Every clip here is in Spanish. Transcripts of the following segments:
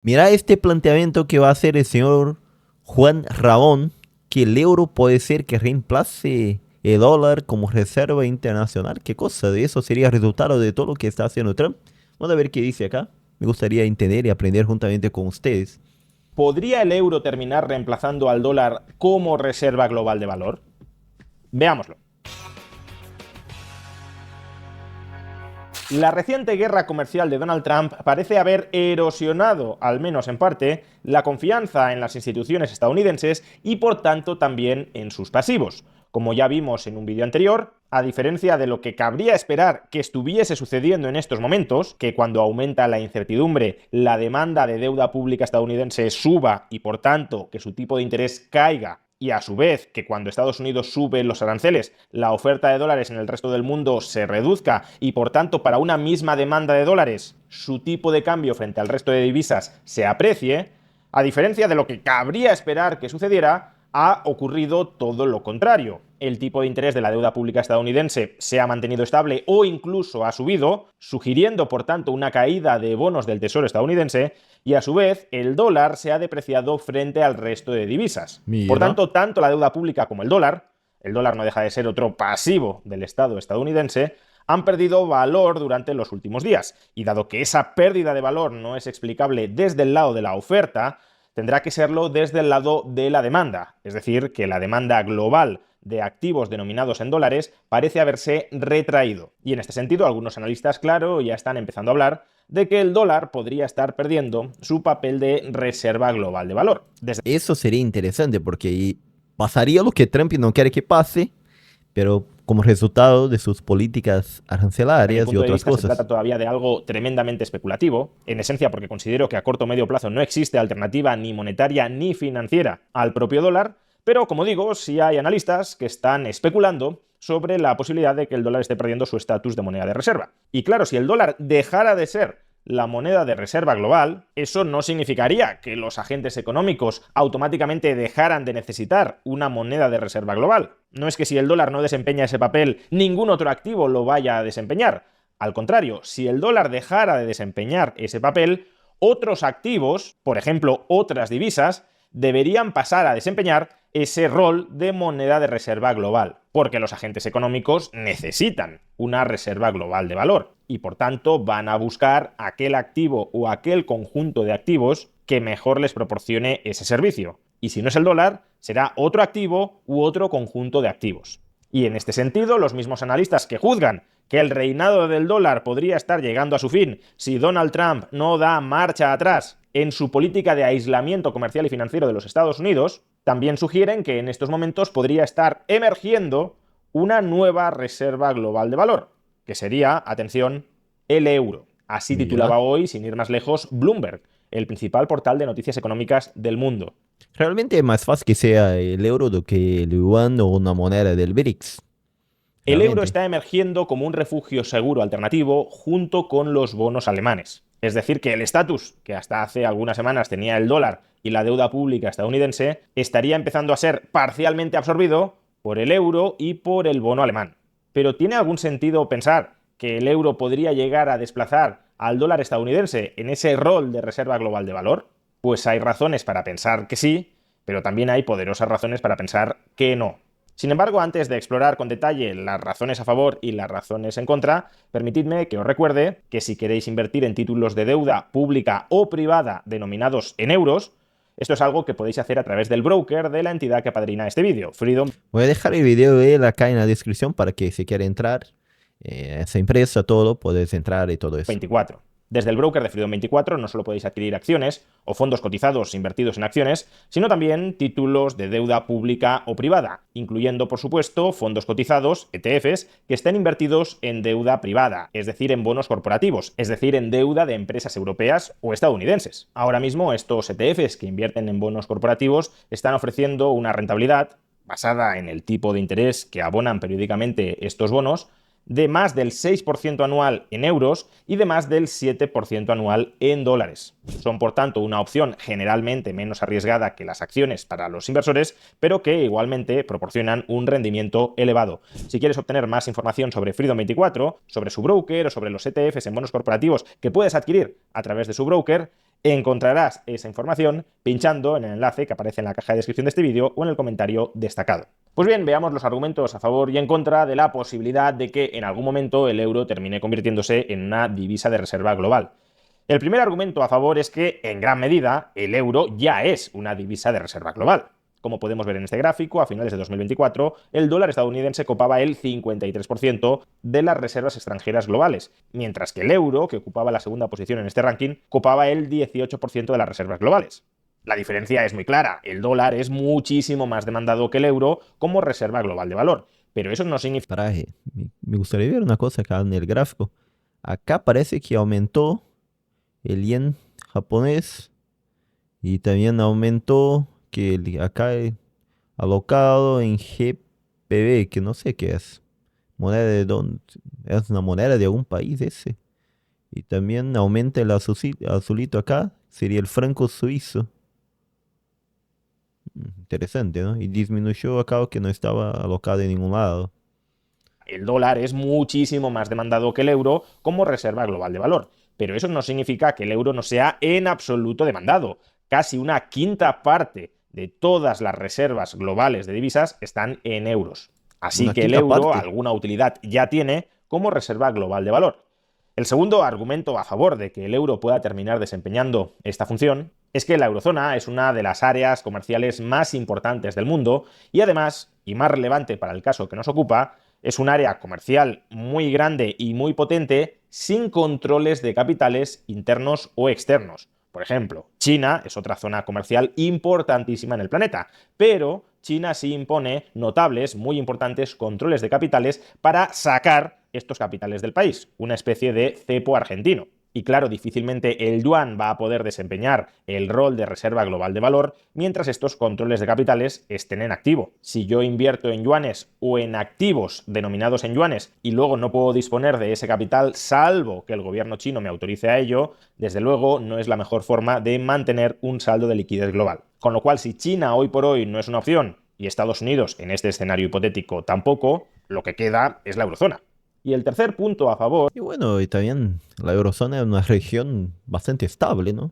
Mira este planteamiento que va a hacer el señor Juan Ramón, que el euro puede ser que reemplace el dólar como reserva internacional. ¿Qué cosa? De eso sería resultado de todo lo que está haciendo Trump. Vamos a ver qué dice acá. Me gustaría entender y aprender juntamente con ustedes. ¿Podría el euro terminar reemplazando al dólar como reserva global de valor? Veámoslo. La reciente guerra comercial de Donald Trump parece haber erosionado, al menos en parte, la confianza en las instituciones estadounidenses y por tanto también en sus pasivos. Como ya vimos en un vídeo anterior, a diferencia de lo que cabría esperar que estuviese sucediendo en estos momentos, que cuando aumenta la incertidumbre, la demanda de deuda pública estadounidense suba y por tanto que su tipo de interés caiga, y a su vez que cuando Estados Unidos sube los aranceles, la oferta de dólares en el resto del mundo se reduzca y por tanto para una misma demanda de dólares su tipo de cambio frente al resto de divisas se aprecie, a diferencia de lo que cabría esperar que sucediera, ha ocurrido todo lo contrario. El tipo de interés de la deuda pública estadounidense se ha mantenido estable o incluso ha subido, sugiriendo por tanto una caída de bonos del Tesoro estadounidense, y a su vez el dólar se ha depreciado frente al resto de divisas. Por Mira. tanto, tanto la deuda pública como el dólar no deja de ser otro pasivo del Estado estadounidense, han perdido valor durante los últimos días. Y dado que esa pérdida de valor no es explicable desde el lado de la oferta, tendrá que serlo desde el lado de la demanda. Es decir, que la demanda global de activos denominados en dólares parece haberse retraído. Y en este sentido, algunos analistas, claro, ya están empezando a hablar de que el dólar podría estar perdiendo su papel de reserva global de valor. Eso sería interesante porque pasaría lo que Trump no quiere que pase, pero como resultado de sus políticas Desde mi arancelarias y punto de otras vista se cosas. trata todavía de algo tremendamente especulativo, en esencia porque considero que a corto o medio plazo no existe alternativa ni monetaria ni financiera al propio dólar, pero como digo, sí hay analistas que están especulando sobre la posibilidad de que el dólar esté perdiendo su estatus de moneda de reserva. Y claro, si el dólar dejara de ser la moneda de reserva global, eso no significaría que los agentes económicos automáticamente dejaran de necesitar una moneda de reserva global. No es que si el dólar no desempeña ese papel, ningún otro activo lo vaya a desempeñar. Al contrario, si el dólar dejara de desempeñar ese papel, otros activos, por ejemplo, otras divisas, deberían pasar a desempeñar ese rol de moneda de reserva global, porque los agentes económicos necesitan una reserva global de valor y por tanto van a buscar aquel activo o aquel conjunto de activos que mejor les proporcione ese servicio. Y si no es el dólar, será otro activo u otro conjunto de activos. Y en este sentido, los mismos analistas que juzgan que el reinado del dólar podría estar llegando a su fin si Donald Trump no da marcha atrás en su política de aislamiento comercial y financiero de los Estados Unidos, también sugieren que en estos momentos podría estar emergiendo una nueva reserva global de valor, que sería, atención, el euro. Así Mira. titulaba hoy, sin ir más lejos, Bloomberg, el principal portal de noticias económicas del mundo. Realmente es más fácil que sea el euro do que el yuan o una moneda del BRICS. El euro Realmente. está emergiendo como un refugio seguro alternativo junto con los bonos alemanes. Es decir, que el estatus que hasta hace algunas semanas tenía el dólar y la deuda pública estadounidense estaría empezando a ser parcialmente absorbido por el euro y por el bono alemán. Pero ¿tiene algún sentido pensar que el euro podría llegar a desplazar al dólar estadounidense en ese rol de reserva global de valor? Pues hay razones para pensar que sí, pero también hay poderosas razones para pensar que no. Sin embargo, antes de explorar con detalle las razones a favor y las razones en contra, permitidme que os recuerde que si queréis invertir en títulos de deuda pública o privada denominados en euros, esto es algo que podéis hacer a través del broker de la entidad que apadrina este vídeo, Freedom Voy a dejar el video de él acá en la descripción para que si quiere entrar a esa empresa, todo, puedes entrar y todo eso. 24. Desde el broker de Freedom 24 no solo podéis adquirir acciones o fondos cotizados invertidos en acciones, sino también títulos de deuda pública o privada, incluyendo, por supuesto, fondos cotizados, ETFs, que estén invertidos en deuda privada, es decir, en bonos corporativos, es decir, en deuda de empresas europeas o estadounidenses. Ahora mismo, estos ETFs que invierten en bonos corporativos están ofreciendo una rentabilidad basada en el tipo de interés que abonan periódicamente estos bonos, de más del 6% anual en euros y de más del 7% anual en dólares. Son, por tanto, una opción generalmente menos arriesgada que las acciones para los inversores, pero que igualmente proporcionan un rendimiento elevado. Si quieres obtener más información sobre Freedom 24, sobre su broker o sobre los ETFs en bonos corporativos que puedes adquirir a través de su broker, Encontrarás esa información pinchando en el enlace que aparece en la caja de descripción de este vídeo o en el comentario destacado. Pues bien, veamos los argumentos a favor y en contra de la posibilidad de que en algún momento el euro termine convirtiéndose en una divisa de reserva global. El primer argumento a favor es que, en gran medida, el euro ya es una divisa de reserva global. Como podemos ver en este gráfico, a finales de 2024, el dólar estadounidense copaba el 53% de las reservas extranjeras globales, mientras que el euro, que ocupaba la segunda posición en este ranking, copaba el 18% de las reservas globales. La diferencia es muy clara, el dólar es muchísimo más demandado que el euro como reserva global de valor, pero eso no significa... Paraje, me gustaría ver una cosa acá en el gráfico. Acá parece que aumentó el yen japonés y también aumentó que acá alocado en GPB, que no sé qué es. Moneda de dónde, es una moneda de algún país ese. Y también aumenta el azulito acá, sería el franco suizo. Interesante, ¿no? Y disminuyó acá que no estaba alocado en ningún lado. El dólar es muchísimo más demandado que el euro como reserva global de valor, pero eso no significa que el euro no sea en absoluto demandado. Casi una quinta parte de todas las reservas globales de divisas están en euros. Así Una que el quinta euro parte. alguna utilidad ya tiene como reserva global de valor. El segundo argumento a favor de que el euro pueda terminar desempeñando esta función es que la eurozona es una de las áreas comerciales más importantes del mundo y además, y más relevante para el caso que nos ocupa, es un área comercial muy grande y muy potente sin controles de capitales internos o externos. Por ejemplo, China es otra zona comercial importantísima en el planeta, pero China sí impone notables, muy importantes controles de capitales para sacar estos capitales del país, una especie de cepo argentino. Y claro, difícilmente el yuan va a poder desempeñar el rol de reserva global de valor mientras estos controles de capitales estén en activo. Si yo invierto en yuanes o en activos denominados en yuanes y luego no puedo disponer de ese capital salvo que el gobierno chino me autorice a ello, desde luego no es la mejor forma de mantener un saldo de liquidez global. Con lo cual, si China hoy por hoy no es una opción y Estados Unidos en este escenario hipotético tampoco, lo que queda es la eurozona. Y el tercer punto a favor, Y bueno, y también la eurozona es una región bastante estable, ¿no?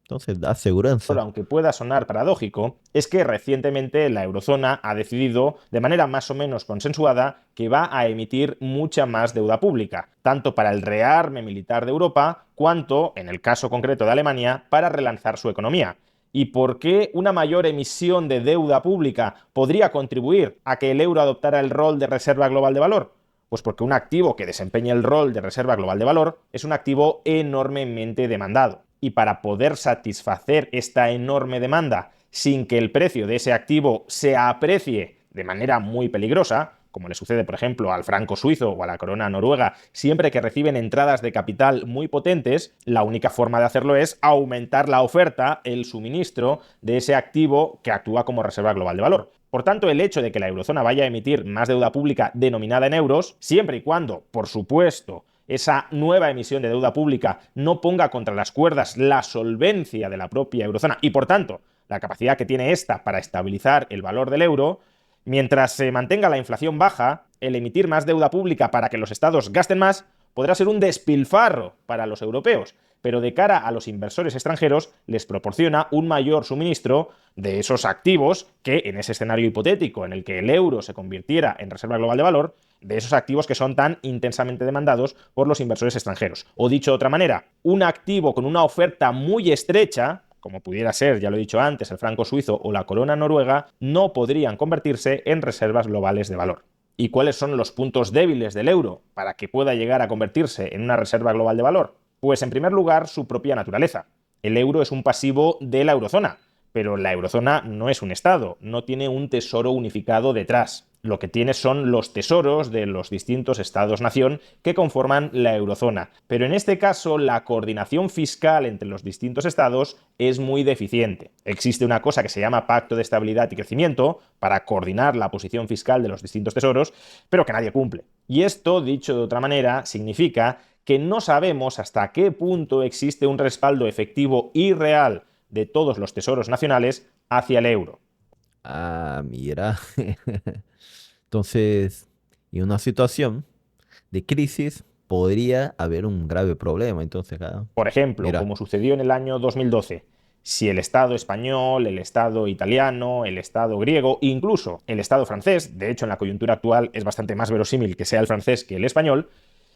Entonces da seguridad. aunque pueda sonar paradójico, es que recientemente la eurozona ha decidido, de manera más o menos consensuada, que va a emitir mucha más deuda pública, tanto para el rearme militar de Europa, cuanto, en el caso concreto de Alemania, para relanzar su economía. ¿Y por qué una mayor emisión de deuda pública podría contribuir a que el euro adoptara el rol de reserva global de valor? Pues porque un activo que desempeñe el rol de reserva global de valor es un activo enormemente demandado. Y para poder satisfacer esta enorme demanda sin que el precio de ese activo se aprecie de manera muy peligrosa, como le sucede, por ejemplo, al franco suizo o a la corona noruega, siempre que reciben entradas de capital muy potentes, la única forma de hacerlo es aumentar la oferta, el suministro de ese activo que actúa como reserva global de valor. Por tanto, el hecho de que la eurozona vaya a emitir más deuda pública denominada en euros, siempre y cuando, por supuesto, esa nueva emisión de deuda pública no ponga contra las cuerdas la solvencia de la propia eurozona y, por tanto, la capacidad que tiene esta para estabilizar el valor del euro, mientras se mantenga la inflación baja, el emitir más deuda pública para que los estados gasten más podrá ser un despilfarro para los europeos, pero de cara a los inversores extranjeros les proporciona un mayor suministro de esos activos que, en ese escenario hipotético en el que el euro se convirtiera en reserva global de valor, de esos activos que son tan intensamente demandados por los inversores extranjeros. O dicho de otra manera, un activo con una oferta muy estrecha, como pudiera ser, ya lo he dicho antes, el franco suizo o la corona noruega, no podrían convertirse en reservas globales de valor. ¿Y cuáles son los puntos débiles del euro para que pueda llegar a convertirse en una reserva global de valor? Pues en primer lugar, su propia naturaleza. El euro es un pasivo de la eurozona, pero la eurozona no es un estado, no tiene un tesoro unificado detrás. Lo que tiene son los tesoros de los distintos estados-nación que conforman la eurozona. Pero en este caso, la coordinación fiscal entre los distintos estados es muy deficiente. Existe una cosa que se llama Pacto de Estabilidad y Crecimiento para coordinar la posición fiscal de los distintos tesoros, pero que nadie cumple. Y esto, dicho de otra manera, significa que no sabemos hasta qué punto existe un respaldo efectivo y real de todos los tesoros nacionales hacia el euro. Ah, mira. Entonces, en una situación de crisis, podría haber un grave problema. Entonces, acá, Por ejemplo, mira, como sucedió en el año 2012, si el Estado español, el Estado italiano, el Estado griego, incluso el Estado francés, de hecho en la coyuntura actual es bastante más verosímil que sea el francés que el español,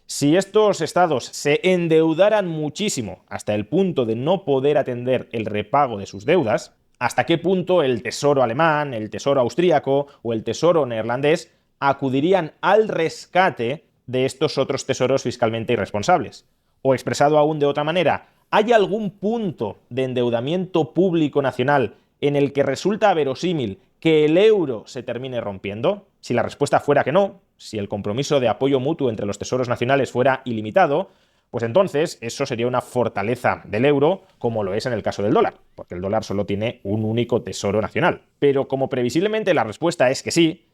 si estos estados se endeudaran muchísimo hasta el punto de no poder atender el repago de sus deudas, ¿hasta qué punto el Tesoro alemán, el Tesoro austríaco o el Tesoro neerlandés acudirían al rescate de estos otros tesoros fiscalmente irresponsables? O expresado aún de otra manera, ¿hay algún punto de endeudamiento público nacional en el que resulta verosímil que el euro se termine rompiendo? Si la respuesta fuera que no, si el compromiso de apoyo mutuo entre los tesoros nacionales fuera ilimitado, pues entonces eso sería una fortaleza del euro, como lo es en el caso del dólar, porque el dólar solo tiene un único tesoro nacional. Pero como previsiblemente la respuesta es que sí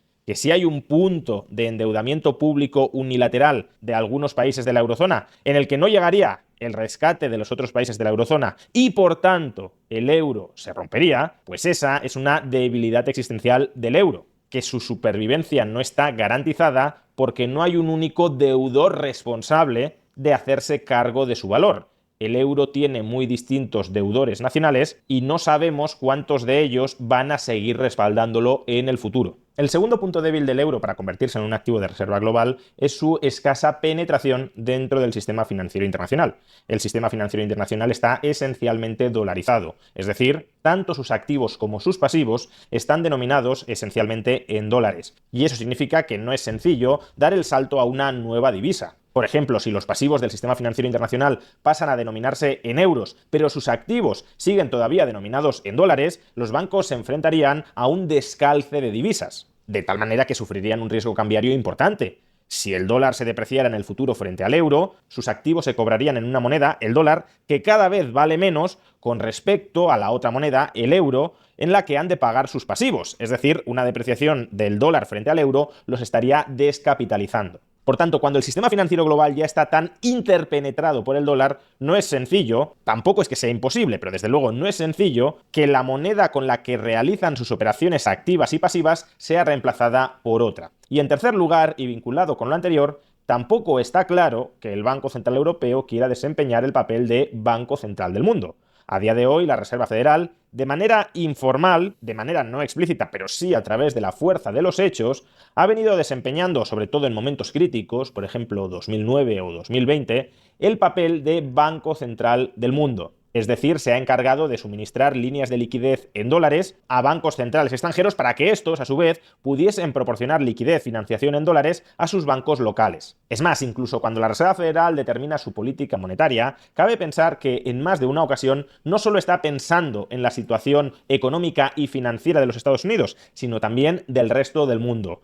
hay un punto de endeudamiento público unilateral de algunos países de la eurozona en el que no llegaría el rescate de los otros países de la eurozona y por tanto el euro se rompería, pues esa es una debilidad existencial del euro, que su supervivencia no está garantizada porque no hay un único deudor responsable de hacerse cargo de su valor. El euro tiene muy distintos deudores nacionales y no sabemos cuántos de ellos van a seguir respaldándolo en el futuro. El segundo punto débil del euro para convertirse en un activo de reserva global es su escasa penetración dentro del sistema financiero internacional. El sistema financiero internacional está esencialmente dolarizado, es decir, tanto sus activos como sus pasivos están denominados esencialmente en dólares. Y eso significa que no es sencillo dar el salto a una nueva divisa. Por ejemplo, si los pasivos del sistema financiero internacional pasan a denominarse en euros, pero sus activos siguen todavía denominados en dólares, los bancos se enfrentarían a un descalce de divisas, de tal manera que sufrirían un riesgo cambiario importante. Si el dólar se depreciara en el futuro frente al euro, sus activos se cobrarían en una moneda, el dólar, que cada vez vale menos con respecto a la otra moneda, el euro, en la que han de pagar sus pasivos. Es decir, una depreciación del dólar frente al euro los estaría descapitalizando. Por tanto, cuando el sistema financiero global ya está tan interpenetrado por el dólar, no es sencillo, tampoco es que sea imposible, pero desde luego no es sencillo, que la moneda con la que realizan sus operaciones activas y pasivas sea reemplazada por otra. Y en tercer lugar, y vinculado con lo anterior, tampoco está claro que el Banco Central Europeo quiera desempeñar el papel de Banco Central del mundo. A día de hoy, la Reserva Federal, de manera informal, de manera no explícita, pero sí a través de la fuerza de los hechos, ha venido desempeñando, sobre todo en momentos críticos, por ejemplo 2009 o 2020, el papel de Banco Central del mundo. Es decir, se ha encargado de suministrar líneas de liquidez en dólares a bancos centrales extranjeros para que estos, a su vez, pudiesen proporcionar liquidez, financiación en dólares a sus bancos locales. Es más, incluso cuando la Reserva Federal determina su política monetaria, cabe pensar que en más de una ocasión no solo está pensando en la situación económica y financiera de los Estados Unidos, sino también del resto del mundo.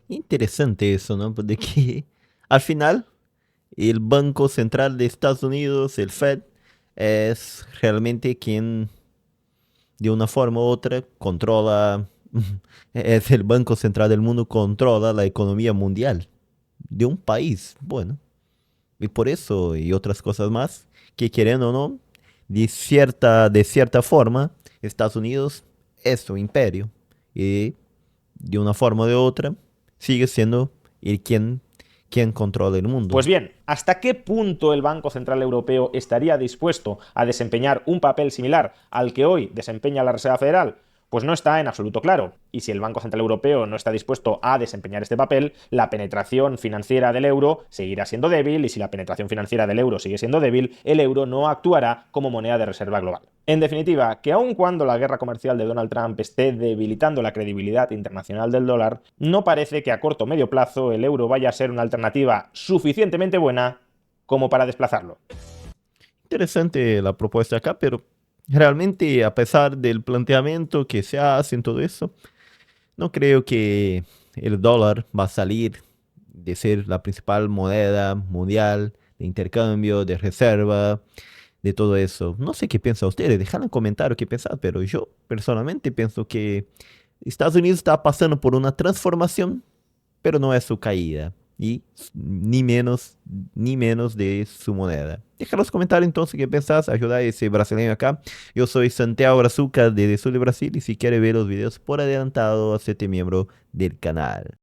interesante eso, ¿no? De que al final el Banco Central de Estados Unidos, el Fed, es realmente quien de una forma u otra controla, es el Banco Central del mundo, controla la economía mundial de un país. Bueno, y por eso y otras cosas más, que quieren o no, de cierta forma, Estados Unidos es su imperio y de una forma o de otra sigue siendo el quien controla el mundo. Pues bien, ¿hasta qué punto el Banco Central Europeo estaría dispuesto a desempeñar un papel similar al que hoy desempeña la Reserva Federal? Pues no está en absoluto claro. Y si el Banco Central Europeo no está dispuesto a desempeñar este papel, la penetración financiera del euro seguirá siendo débil y si la penetración financiera del euro sigue siendo débil, el euro no actuará como moneda de reserva global. En definitiva, que aun cuando la guerra comercial de Donald Trump esté debilitando la credibilidad internacional del dólar, no parece que a corto o medio plazo el euro vaya a ser una alternativa suficientemente buena como para desplazarlo. Interesante la propuesta acá, pero realmente a pesar del planteamiento que se hace en todo eso, no creo que el dólar va a salir de ser la principal moneda mundial de intercambio, de reserva, de todo eso. No sé qué piensan ustedes, dejadlo en comentarios qué piensan, pero yo personalmente pienso que Estados Unidos está pasando por una transformación, pero no es su caída. Y ni menos de su moneda. Deja los comentarios entonces qué pensás, ayuda a ese brasileño acá. Yo soy Santiago Brazuca desde Sul de Brasil y si quieres ver los videos por adelantado, hazte miembro del canal.